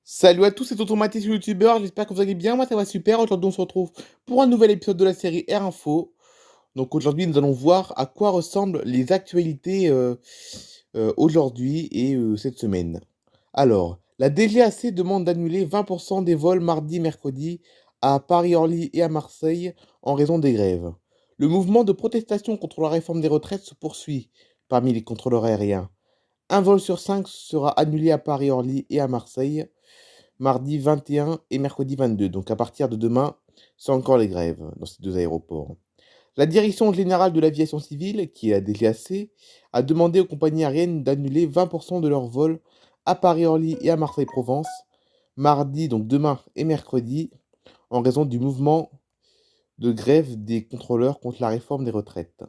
Salut à tous, c'est Tonton Mathis, youtubeur, j'espère que vous allez bien, moi ça va super. Aujourd'hui on se retrouve pour un nouvel épisode de la série Air Info. Donc aujourd'hui nous allons voir à quoi ressemblent les actualités aujourd'hui et cette semaine. Alors, la DGAC demande d'annuler 20% des vols mardi, mercredi à Paris-Orly et à Marseille en raison des grèves. Le mouvement de protestation contre la réforme des retraites se poursuit parmi les contrôleurs aériens. Un vol sur 5 sera annulé à Paris-Orly et à Marseille mardi 21 et mercredi 22. Donc à partir de demain, c'est encore les grèves dans ces deux aéroports. La Direction générale de l'aviation civile, qui est la DGAC, a demandé aux compagnies aériennes d'annuler 20% de leurs vols à Paris-Orly et à Marseille-Provence, mardi, donc demain et mercredi, en raison du mouvement de grève des contrôleurs contre la réforme des retraites.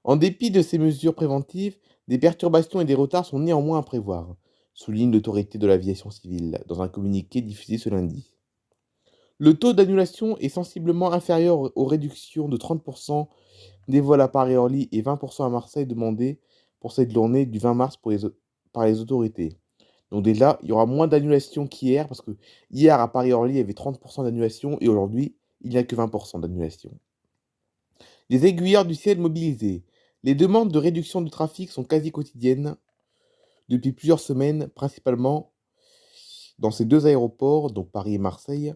En dépit de ces mesures préventives, des perturbations et des retards sont néanmoins à prévoir, souligne l'autorité de l'aviation civile dans un communiqué diffusé ce lundi. Le taux d'annulation est sensiblement inférieur aux réductions de 30% des vols à Paris-Orly et 20% à Marseille demandées pour cette journée du 20 mars par les autorités. Donc déjà, il y aura moins d'annulations qu'hier, parce que hier à Paris-Orly, il y avait 30% d'annulation et aujourd'hui, il n'y a que 20% d'annulation. Les aiguilleurs du ciel mobilisés. Les demandes de réduction du trafic sont quasi quotidiennes depuis plusieurs semaines, principalement dans ces deux aéroports, donc Paris et Marseille,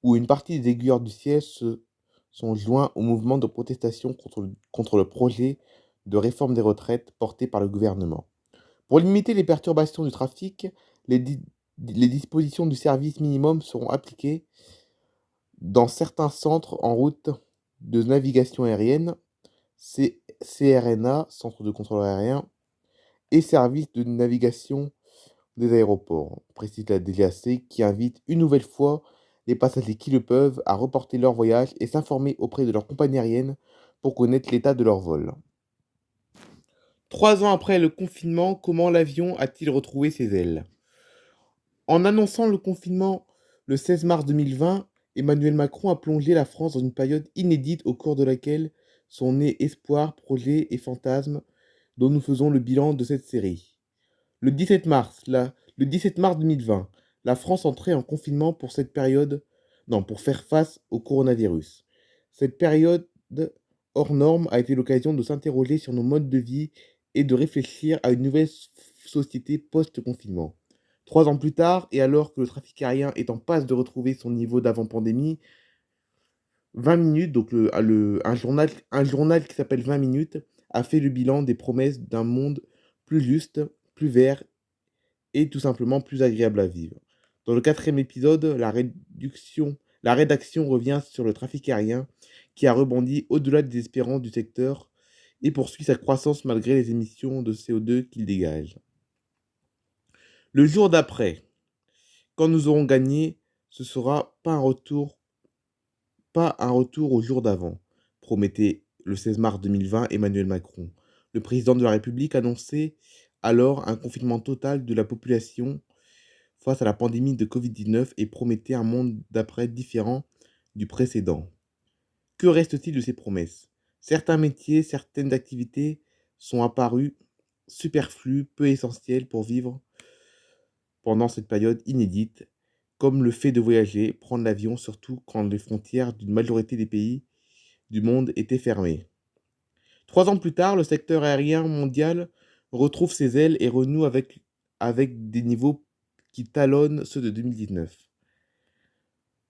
où une partie des aiguilleurs du ciel se sont joints au mouvement de protestation contre le projet de réforme des retraites porté par le gouvernement. Pour limiter les perturbations du trafic, les, di- les dispositions du service minimum seront appliquées dans certains centres en route de navigation aérienne, CRNA, Centre de contrôle aérien, et services de navigation des aéroports, précise la DGAC, qui invite une nouvelle fois les passagers qui le peuvent à reporter leur voyage et s'informer auprès de leur compagnie aérienne pour connaître l'état de leur vol. 3 ans après le confinement, comment l'avion a-t-il retrouvé ses ailes? En annonçant le confinement le 16 mars 2020, Emmanuel Macron a plongé la France dans une période inédite au cours de laquelle sont nés espoirs, projets et fantasmes dont nous faisons le bilan de cette série. Le 17 mars 2020, la France entrait en confinement pour cette période, non, pour faire face au coronavirus. Cette période hors norme a été l'occasion de s'interroger sur nos modes de vie et de réfléchir à une nouvelle société post-confinement. 3 ans plus tard, et alors que le trafic aérien est en passe de retrouver son niveau d'avant-pandémie, 20 minutes, donc un journal qui s'appelle 20 minutes, a fait le bilan des promesses d'un monde plus juste, plus vert et tout simplement plus agréable à vivre. Dans le quatrième épisode, la rédaction revient sur le trafic aérien qui a rebondi au-delà des espérances du secteur et poursuit sa croissance malgré les émissions de CO2 qu'il dégage. Le jour d'après, quand nous aurons gagné, ce sera pas un retour au jour d'avant, promettait le 16 mars 2020 Emmanuel Macron. Le président de la République annonçait alors un confinement total de la population face à la pandémie de Covid-19 et promettait un monde d'après différent du précédent. Que reste-t-il de ces promesses? Certains métiers, certaines activités sont apparus superflus, peu essentiels pour vivre pendant cette période inédite, comme le fait de voyager, prendre l'avion, surtout quand les frontières d'une majorité des pays du monde étaient fermées. 3 ans plus tard, le secteur aérien mondial retrouve ses ailes et renoue avec des niveaux qui talonnent ceux de 2019.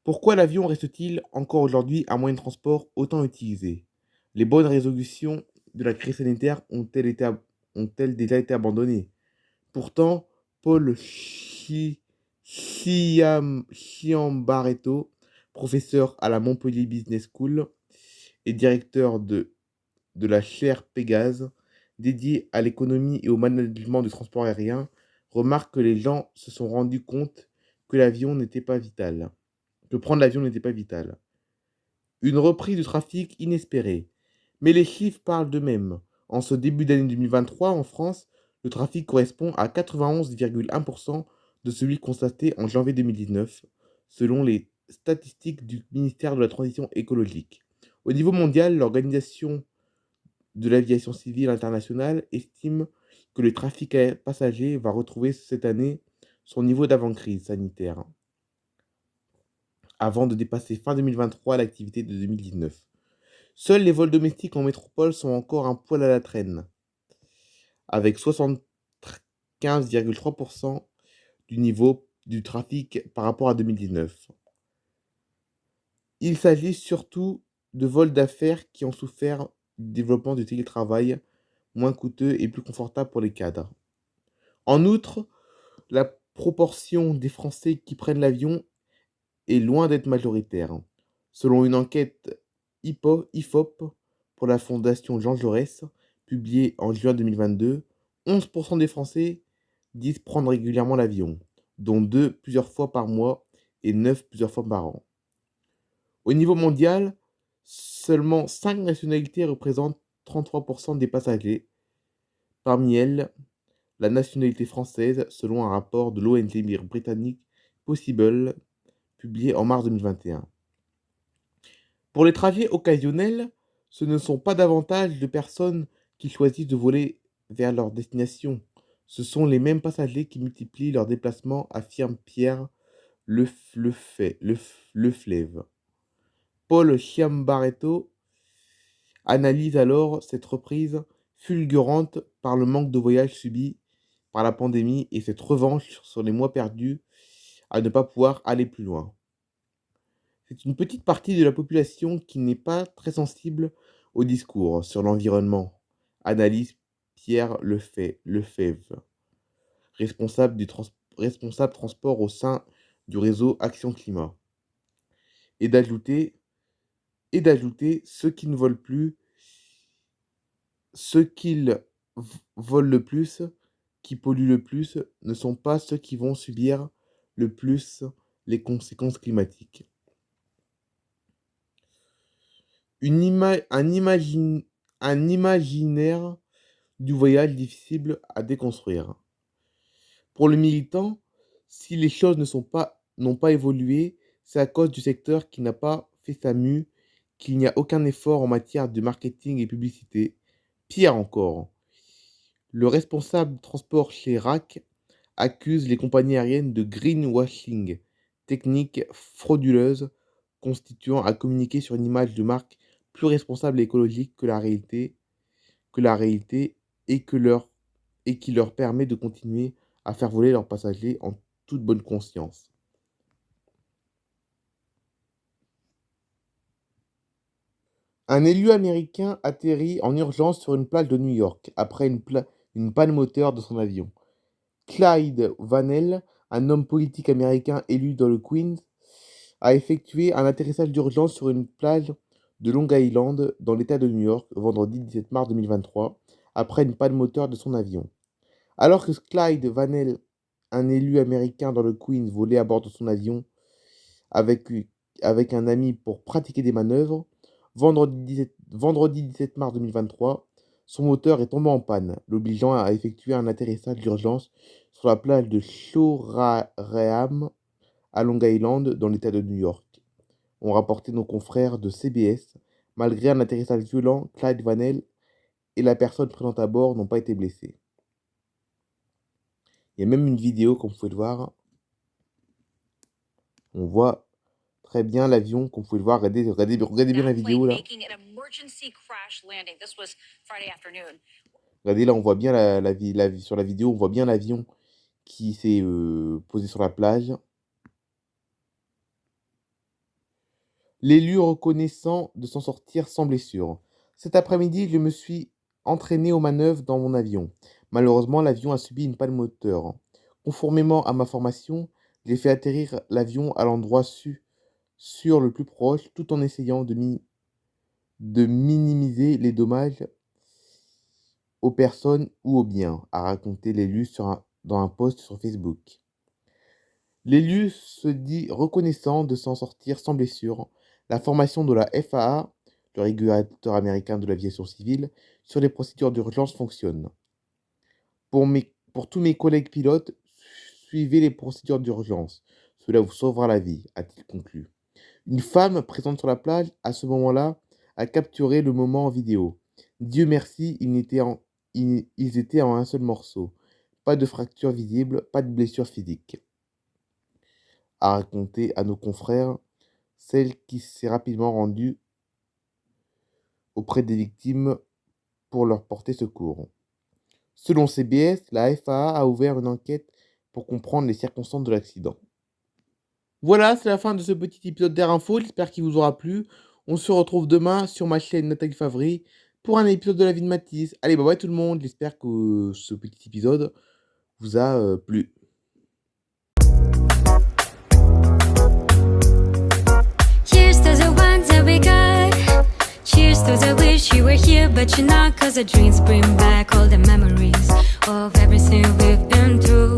Pourquoi l'avion reste-t-il encore aujourd'hui un moyen de transport autant utilisé? Les bonnes résolutions de la crise sanitaire ont-elles déjà été abandonnées? Pourtant, Paul Chiambaretto, professeur à la Montpellier Business School et directeur de la chaire Pégase, dédiée à l'économie et au management du transport aérien, remarque que les gens se sont rendus compte que prendre l'avion n'était pas vital. Une reprise du trafic inespérée. Mais les chiffres parlent d'eux-mêmes. En ce début d'année 2023, en France, le trafic correspond à 91,1% de celui constaté en janvier 2019, selon les statistiques du ministère de la Transition écologique. Au niveau mondial, l'Organisation de l'aviation civile internationale estime que le trafic passager va retrouver cette année son niveau d'avant-crise sanitaire, avant de dépasser fin 2023 l'activité de 2019. Seuls les vols domestiques en métropole sont encore un poil à la traîne, avec 75,3% du niveau du trafic par rapport à 2019. Il s'agit surtout de vols d'affaires qui ont souffert du développement du télétravail, moins coûteux et plus confortable pour les cadres. En outre, la proportion des Français qui prennent l'avion est loin d'être majoritaire. Selon une enquête IFOP pour la Fondation Jean Jaurès, publiée en juin 2022, 11% des Français disent prendre régulièrement l'avion, dont 2 plusieurs fois par mois et 9 plusieurs fois par an. Au niveau mondial, seulement 5 nationalités représentent 33% des passagers. Parmi elles, la nationalité française, selon un rapport de l'ONG britannique Possible, publié en mars 2021. Pour les trajets occasionnels, ce ne sont pas davantage de personnes qui choisissent de voler vers leur destination. Ce sont les mêmes passagers qui multiplient leurs déplacements, affirme Pierre Leflève. Paul Chiambaretto analyse alors cette reprise fulgurante par le manque de voyages subi par la pandémie et cette revanche sur les mois perdus à ne pas pouvoir aller plus loin. C'est une petite partie de la population qui n'est pas très sensible au discours sur l'environnement, analyse Pierre Lefebvre, responsable transport au sein du réseau Action Climat, et d'ajouter ceux qui ne volent plus, ceux qui volent le plus, qui polluent le plus, ne sont pas ceux qui vont subir le plus les conséquences climatiques. Un imaginaire du voyage difficile à déconstruire. Pour le militant, si les choses n'ont pas évolué, c'est à cause du secteur qui n'a pas fait sa mue, qu'il n'y a aucun effort en matière de marketing et publicité. Pire encore, le responsable transport chez RAC accuse les compagnies aériennes de greenwashing, technique frauduleuse constituant à communiquer sur une image de marque plus responsable et écologique que la réalité et qui leur permet de continuer à faire voler leurs passagers en toute bonne conscience. Un élu américain atterrit en urgence sur une plage de New York après une panne moteur de son avion. Clyde Vannell, un homme politique américain élu dans le Queens, a effectué un atterrissage d'urgence sur une plage de Long Island dans l'État de New York vendredi 17 mars 2023 après une panne moteur de son avion. Alors que Clyde Vannell, un élu américain dans le Queens, volait à bord de son avion avec un ami pour pratiquer des manœuvres, vendredi 17 mars 2023, son moteur est tombé en panne, l'obligeant à effectuer un atterrissage d'urgence sur la plage de Shoreham à Long Island dans l'État de New York, ont rapporté nos confrères de CBS. Malgré un atterrissage violent, Clyde Vannell et la personne présente à bord n'ont pas été blessés. Il y a même une vidéo, comme vous pouvez le voir. On voit très bien l'avion, comme vous pouvez le voir. Regardez bien la vidéo là. Regardez là, on voit bien sur la vidéo, on voit bien l'avion qui s'est posé sur la plage. L'élu reconnaissant de s'en sortir sans blessure. Cet après-midi, je me suis entraîné aux manœuvres dans mon avion. Malheureusement, l'avion a subi une panne moteur. Conformément à ma formation, j'ai fait atterrir l'avion à l'endroit sûr le plus proche, tout en essayant de minimiser les dommages aux personnes ou aux biens, a raconté l'élu dans un post sur Facebook. L'élu se dit reconnaissant de s'en sortir sans blessure. La formation de la FAA, le régulateur américain de l'aviation civile, sur les procédures d'urgence fonctionne. Pour tous mes collègues pilotes, suivez les procédures d'urgence. Cela vous sauvera la vie, a-t-il conclu. Une femme présente sur la plage à ce moment-là a capturé le moment en vidéo. Dieu merci, ils étaient en un seul morceau. Pas de fracture visible, pas de blessure physique. A raconté à nos confrères celle qui s'est rapidement rendue auprès des victimes pour leur porter secours. Selon CBS, la FAA a ouvert une enquête pour comprendre les circonstances de l'accident. Voilà, c'est la fin de ce petit épisode d'Air Info, j'espère qu'il vous aura plu. On se retrouve demain sur ma chaîne Nathalie Favry pour un épisode de la vie de Mathis. Allez, bye bye tout le monde, j'espère que ce petit épisode vous a plu. Here's to the ones that we got. Cheers to the wish you were here, but you're not. 'Cause the dreams bring back all the memories of everything we've been through.